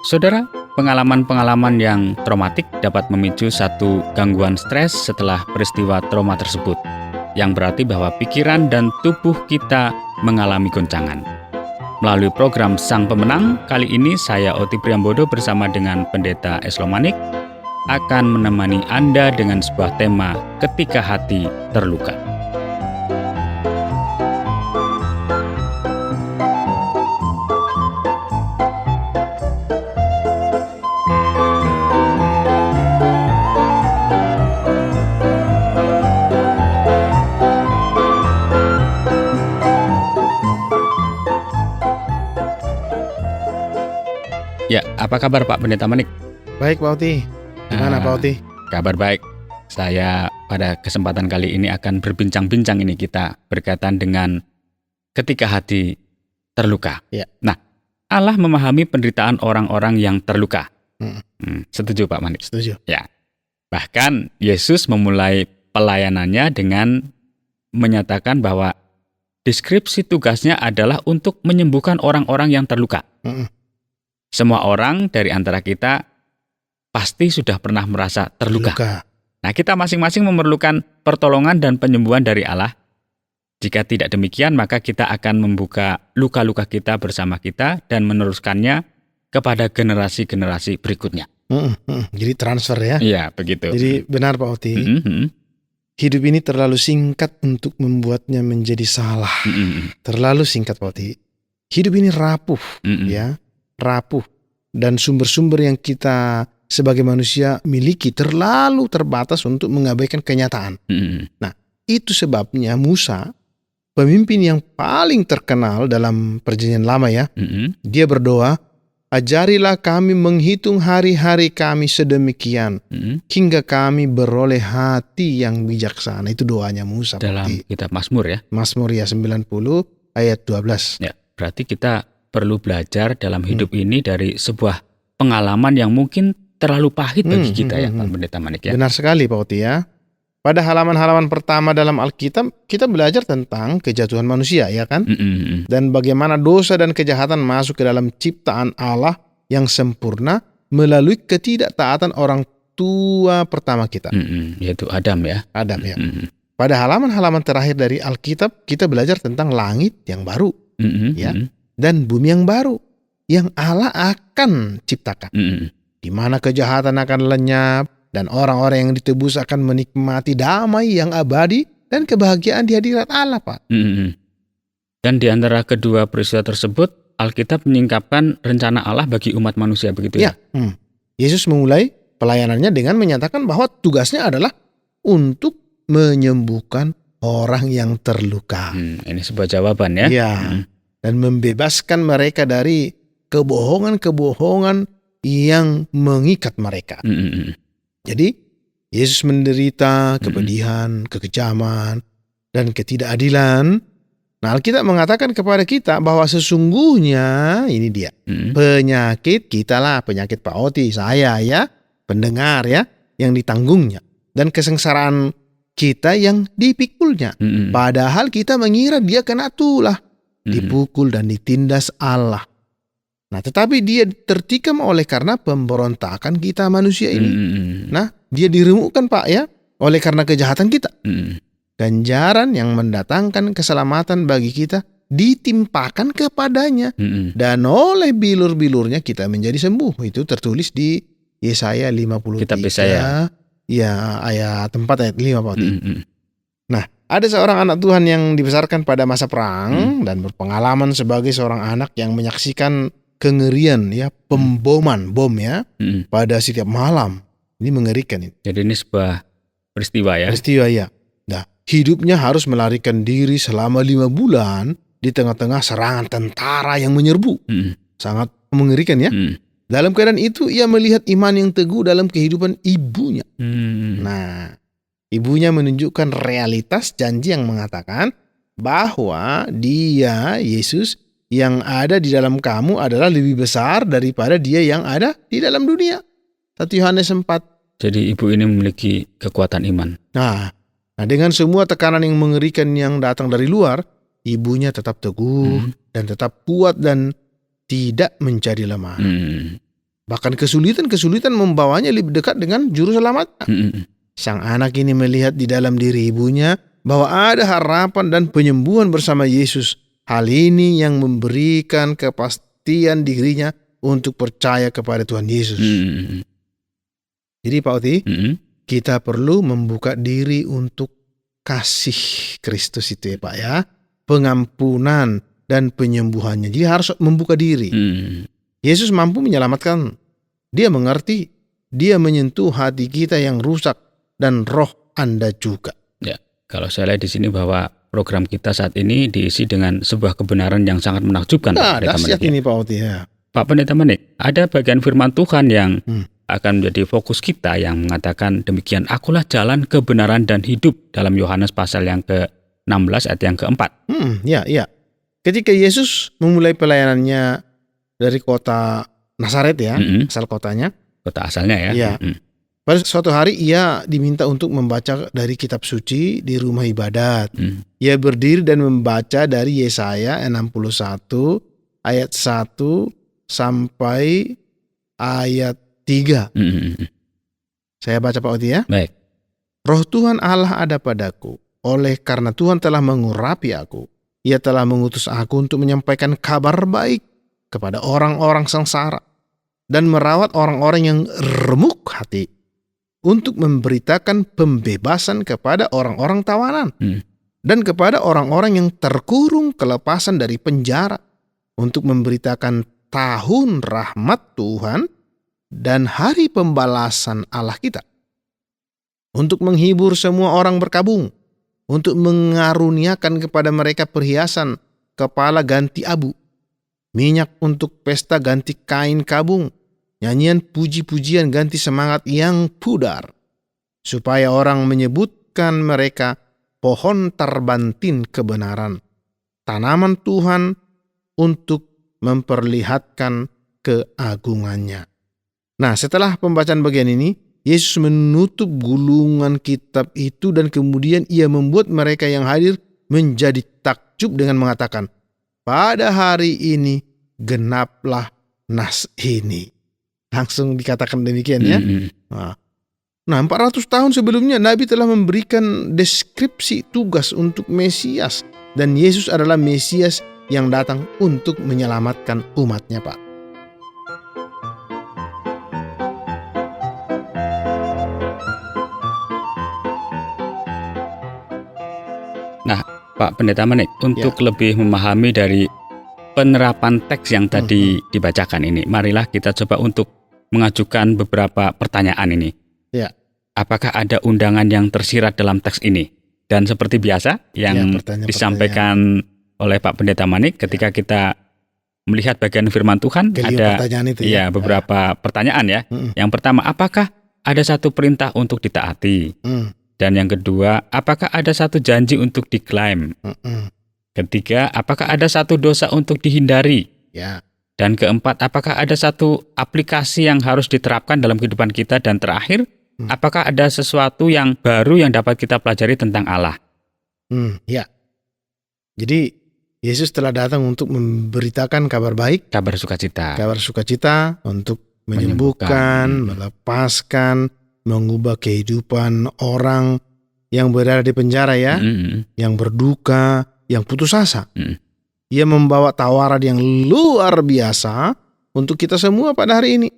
Saudara, pengalaman-pengalaman yang traumatik dapat memicu satu gangguan stres setelah peristiwa trauma tersebut, yang berarti bahwa pikiran dan tubuh kita mengalami goncangan. Melalui program Sang Pemenang, kali ini saya Oti Priambodo bersama dengan Pendeta Eslomanik akan menemani Anda dengan sebuah tema ketika hati terluka. Ya, apa kabar Pak Pendeta Manik? Baik Pak Oti, gimana Pak Oti? Kabar baik. Saya pada kesempatan kali ini akan berbincang-bincang ini kita berkaitan dengan ketika hati terluka. Ya. Nah, Allah memahami penderitaan orang-orang yang terluka. Setuju Pak Manik? Setuju. Ya. Bahkan Yesus memulai pelayanannya dengan menyatakan bahwa deskripsi tugasnya adalah untuk menyembuhkan orang-orang yang terluka. Semua orang dari antara kita pasti sudah pernah merasa terluka. Nah, kita masing-masing memerlukan pertolongan dan penyembuhan dari Allah. Jika tidak demikian, maka kita akan membuka luka-luka kita bersama kita dan meneruskannya kepada generasi-generasi berikutnya. Jadi transfer ya? Iya, begitu. Jadi benar Pak Oti, hidup ini terlalu singkat untuk membuatnya menjadi salah. Terlalu singkat Pak Oti. Hidup ini rapuh, ya. Rapuh, dan sumber-sumber yang kita sebagai manusia miliki terlalu terbatas untuk mengabaikan kenyataan. Nah, itu sebabnya Musa, pemimpin yang paling terkenal dalam Perjanjian Lama ya, dia berdoa, ajarilah kami menghitung hari-hari kami sedemikian hingga kami beroleh hati yang bijaksana. Itu doanya Musa. Dalam kitab Mazmur ya. Mazmur ya 90 ayat 12. Ya, berarti kita perlu belajar dalam hidup ini dari sebuah pengalaman yang mungkin terlalu pahit bagi kita ya Pak Pendeta Manik ya. Benar sekali Pak Oti ya. Pada halaman-halaman pertama dalam Alkitab kita belajar tentang kejatuhan manusia ya kan. Dan bagaimana dosa dan kejahatan masuk ke dalam ciptaan Allah yang sempurna melalui ketidaktaatan orang tua pertama kita. Yaitu Adam ya. Adam ya. Pada halaman-halaman terakhir dari Alkitab kita belajar tentang langit yang baru ya. Dan bumi yang baru yang Allah akan ciptakan, di mana kejahatan akan lenyap dan orang-orang yang ditebus akan menikmati damai yang abadi dan kebahagiaan di hadirat Allah, Pak. Dan di antara kedua peristiwa tersebut, Alkitab menyingkapkan rencana Allah bagi umat manusia, begitu ya? Yesus memulai pelayanannya dengan menyatakan bahwa tugasnya adalah untuk menyembuhkan orang yang terluka. Ini sebuah jawaban ya? Ya. Dan membebaskan mereka dari kebohongan-kebohongan yang mengikat mereka. Jadi, Yesus menderita kepedihan, kekejaman, dan ketidakadilan. Nah, Alkitab mengatakan kepada kita bahwa sesungguhnya, ini dia, penyakit kita lah, penyakit Pak Oti, saya ya, pendengar ya, yang ditanggungnya. Dan kesengsaraan kita yang dipikulnya. Padahal kita mengira dia kena tulah. Dipukul dan ditindas Allah. Nah, tetapi dia tertikam oleh karena pemberontakan kita manusia ini. Nah, dia diremukkan Pak ya, oleh karena kejahatan kita. Ganjaran yang mendatangkan keselamatan bagi kita ditimpakan kepadanya. Dan oleh bilur-bilurnya kita menjadi sembuh. Itu tertulis di Yesaya 53. Kitab Yesaya. Ya, ayat 4 ayat 5 Pak. Nah, ada seorang anak Tuhan yang dibesarkan pada masa perang dan berpengalaman sebagai seorang anak yang menyaksikan kengerian ya, pemboman bom ya pada setiap malam. Ini mengerikan ini. Jadi ini sebuah peristiwa ya. Peristiwa ya. Nah, hidupnya harus melarikan diri selama 5 bulan di tengah-tengah serangan tentara yang menyerbu. Sangat mengerikan ya. Dalam keadaan itu ia melihat iman yang teguh dalam kehidupan ibunya. Nah, ibunya menunjukkan realitas janji yang mengatakan bahwa dia, Yesus, yang ada di dalam kamu adalah lebih besar daripada dia yang ada di dalam dunia. 1 Yohanes 4. Jadi ibu ini memiliki kekuatan iman. Nah, Nah, dengan semua tekanan yang mengerikan yang datang dari luar, ibunya tetap teguh dan tetap kuat dan tidak menjadi lemah. Bahkan kesulitan-kesulitan membawanya lebih dekat dengan juru selamatnya. Sang anak ini melihat di dalam diri ibunya bahwa ada harapan dan penyembuhan bersama Yesus. Hal ini yang memberikan kepastian dirinya untuk percaya kepada Tuhan Yesus. Jadi Pak Oti, kita perlu membuka diri untuk kasih Kristus itu ya Pak ya. Pengampunan dan penyembuhannya. Jadi harus membuka diri. Yesus mampu menyelamatkan. Dia mengerti. Dia menyentuh hati kita yang rusak dan roh Anda juga. Ya, kalau saya lihat di sini bahwa program kita saat ini diisi dengan sebuah kebenaran yang sangat menakjubkan. Nah, dahsyat ini Pak Oti ya. Pak Pendeta Manik, ada bagian firman Tuhan yang akan menjadi fokus kita yang mengatakan demikian, akulah jalan, kebenaran, dan hidup dalam Yohanes pasal yang ke-16 ayat yang ke-4. Ya. Ketika Yesus memulai pelayanannya dari kota Nazaret ya, asal kotanya. Kota asalnya ya. Ya. Pada suatu hari ia diminta untuk membaca dari kitab suci di rumah ibadat. Ia berdiri dan membaca dari Yesaya 61 ayat 1 sampai ayat 3. Saya baca Pak Oti ya. Baik. Roh Tuhan Allah ada padaku, oleh karena Tuhan telah mengurapi aku. Ia telah mengutus aku untuk menyampaikan kabar baik kepada orang-orang sengsara dan merawat orang-orang yang remuk hati, untuk memberitakan pembebasan kepada orang-orang tawanan dan kepada orang-orang yang terkurung kelepasan dari penjara, untuk memberitakan tahun rahmat Tuhan dan hari pembalasan Allah kita, untuk menghibur semua orang berkabung, untuk mengaruniakan kepada mereka perhiasan kepala ganti abu, minyak untuk pesta ganti kain kabung, nyanyian puji-pujian ganti semangat yang pudar, supaya orang menyebutkan mereka pohon terbantin kebenaran, tanaman Tuhan untuk memperlihatkan keagungannya. Nah, setelah pembacaan bagian ini, Yesus menutup gulungan kitab itu dan kemudian ia membuat mereka yang hadir menjadi takjub dengan mengatakan, pada hari ini genaplah nas ini. Langsung dikatakan demikian ya. Nah, 400 tahun sebelumnya Nabi telah memberikan deskripsi tugas untuk Mesias. Dan Yesus adalah Mesias yang datang untuk menyelamatkan umatnya Pak. Nah, Pak Pendeta Manik, untuk lebih memahami dari penerapan teks yang tadi dibacakan ini, marilah kita coba untuk mengajukan beberapa pertanyaan ini. Ya. Apakah ada undangan yang tersirat dalam teks ini? Dan seperti biasa yang disampaikan oleh Pak Pendeta Manik ketika kita melihat bagian firman Tuhan, ada beberapa pertanyaan ya. Yang pertama, apakah ada satu perintah untuk ditaati? Dan yang kedua, apakah ada satu janji untuk diklaim? Ketiga, apakah ada satu dosa untuk dihindari? Ya. Dan keempat, apakah ada satu aplikasi yang harus diterapkan dalam kehidupan kita? Dan terakhir, apakah ada sesuatu yang baru yang dapat kita pelajari tentang Allah? Ya. Jadi Yesus telah datang untuk memberitakan kabar baik, kabar sukacita. Kabar sukacita untuk menyembuhkan, melepaskan, mengubah kehidupan orang yang berada di penjara ya, yang berduka, yang putus asa. Ia membawa tawaran yang luar biasa untuk kita semua pada hari ini.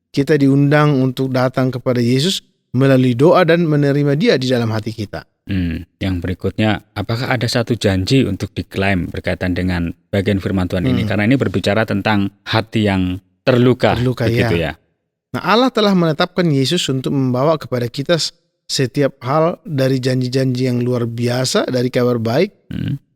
Kita diundang untuk datang kepada Yesus melalui doa dan menerima Dia di dalam hati kita. Yang berikutnya, apakah ada satu janji untuk diklaim berkaitan dengan bagian firman Tuhan ini? Karena ini berbicara tentang hati yang terluka begitu ya. Nah, Allah telah menetapkan Yesus untuk membawa kepada kita setiap hal dari janji-janji yang luar biasa, dari kabar baik,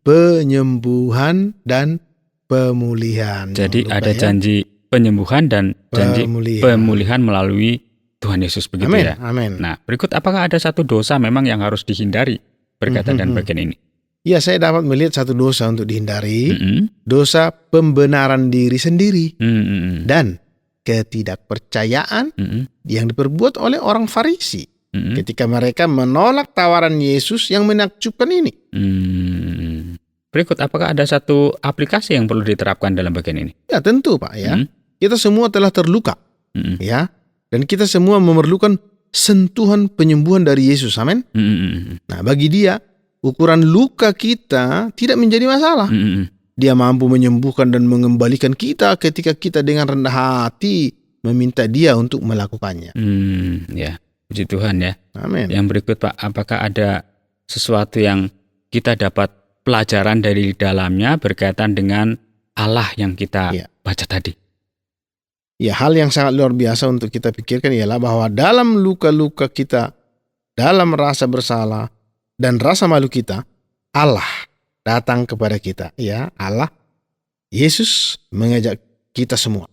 penyembuhan dan pemulihan. Jadi ada janji penyembuhan dan janji pemulihan melalui Tuhan Yesus begitu ya. Amin. Nah, berikut, apakah ada satu dosa memang yang harus dihindari berkaitan dengan bagian ini? Ya, saya dapat melihat satu dosa untuk dihindari, dosa pembenaran diri sendiri dan ketidakpercayaan yang diperbuat oleh orang Farisi. ketika mereka menolak tawaran Yesus yang menakjubkan ini. Berikut, apakah ada satu aplikasi yang perlu diterapkan dalam bagian ini? Ya tentu Pak ya. Kita semua telah terluka. Ya. Dan kita semua memerlukan sentuhan penyembuhan dari Yesus. Amin. Nah, bagi Dia ukuran luka kita tidak menjadi masalah. Dia mampu menyembuhkan dan mengembalikan kita ketika kita dengan rendah hati meminta Dia untuk melakukannya. Ya, puji Tuhan ya. Amin. Yang berikut Pak, apakah ada sesuatu yang kita dapat pelajaran dari dalamnya berkaitan dengan Allah yang kita baca tadi? Ya, hal yang sangat luar biasa untuk kita pikirkan ialah bahwa dalam luka-luka kita, dalam rasa bersalah dan rasa malu kita, Allah datang kepada kita. Ya, Allah, Yesus mengajak kita semua.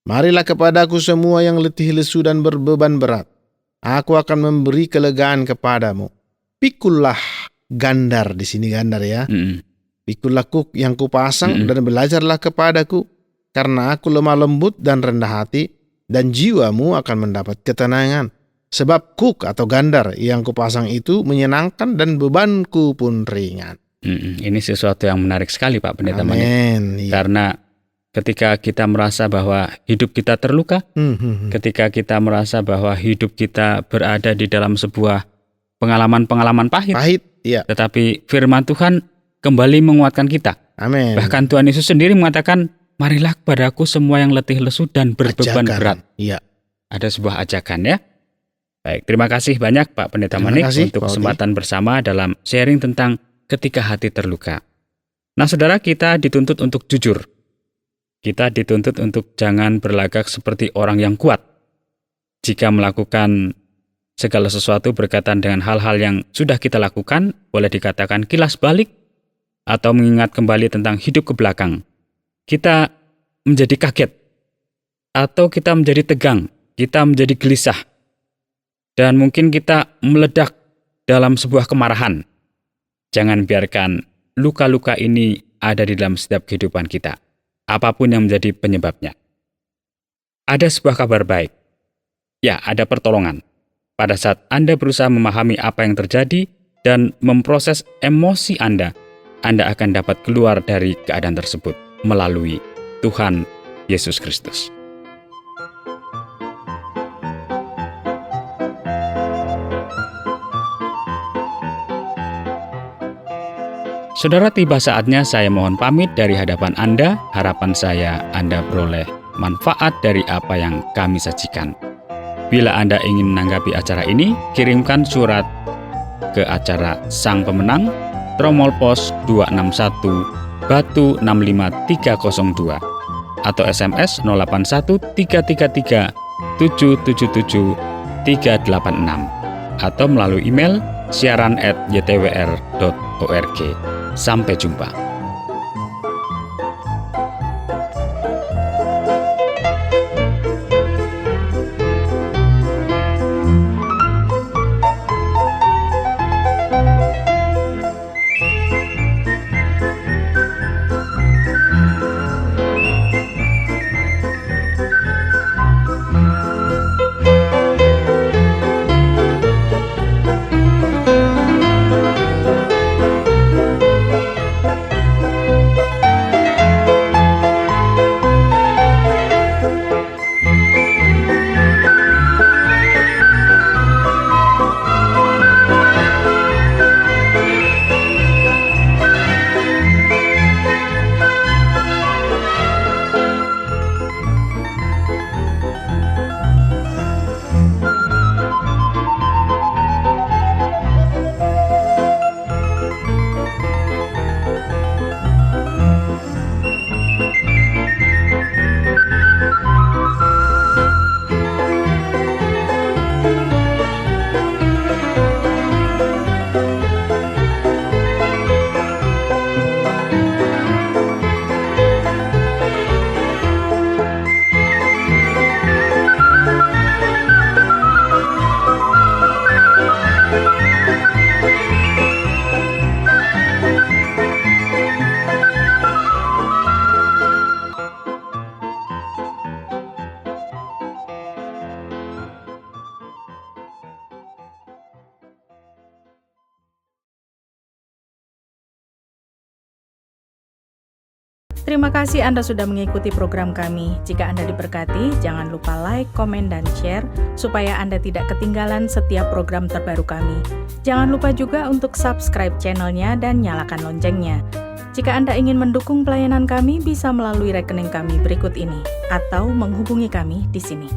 Marilah kepadaku semua yang letih lesu dan berbeban berat. Aku akan memberi kelegaan kepadamu. Pikullah, gandar di sini gandar ya. Pikullah yang kupasang dan belajarlah kepadaku, karena aku lemah lembut dan rendah hati, dan jiwamu akan mendapat ketenangan. Sebab kuk atau gandar yang kupasang itu menyenangkan dan bebanku pun ringan. Ini sesuatu yang menarik sekali Pak Pendeta Manik. Ya. Karena ketika kita merasa bahwa hidup kita terluka, ketika kita merasa bahwa hidup kita berada di dalam sebuah pengalaman-pengalaman pahit, ya. Tetapi firman Tuhan kembali menguatkan kita. Amin. Bahkan Tuhan Yesus sendiri mengatakan, marilah kepadaku semua yang letih lesu dan berbeban berat. Ya. Ada sebuah ajakan ya. Baik, terima kasih banyak Pak Pendeta Manik untuk kesempatan bersama dalam sharing tentang ketika hati terluka. Nah, saudara, kita dituntut untuk jujur. Kita dituntut untuk jangan berlagak seperti orang yang kuat. Jika melakukan segala sesuatu berkaitan dengan hal-hal yang sudah kita lakukan, boleh dikatakan kilas balik atau mengingat kembali tentang hidup ke belakang, kita menjadi kaget atau kita menjadi tegang, kita menjadi gelisah, dan mungkin kita meledak dalam sebuah kemarahan. Jangan biarkan luka-luka ini ada di dalam setiap kehidupan kita, apapun yang menjadi penyebabnya. Ada sebuah kabar baik. Ya, ada pertolongan. Pada saat Anda berusaha memahami apa yang terjadi dan memproses emosi Anda akan dapat keluar dari keadaan tersebut melalui Tuhan Yesus Kristus. Saudara, tiba saatnya saya mohon pamit dari hadapan Anda. Harapan saya Anda beroleh manfaat dari apa yang kami sajikan. Bila Anda ingin menanggapi acara ini, kirimkan surat ke acara Sang Pemenang, Tromol Pos 261, Batu 65302, atau SMS 081 333 777 386, atau melalui email siaran@ytwr.org. Sampai jumpa. Terima kasih Anda sudah mengikuti program kami. Jika Anda diberkati, jangan lupa like, komen, dan share supaya Anda tidak ketinggalan setiap program terbaru kami. Jangan lupa juga untuk subscribe channelnya dan nyalakan loncengnya. Jika Anda ingin mendukung pelayanan kami, bisa melalui rekening kami berikut ini atau menghubungi kami di sini.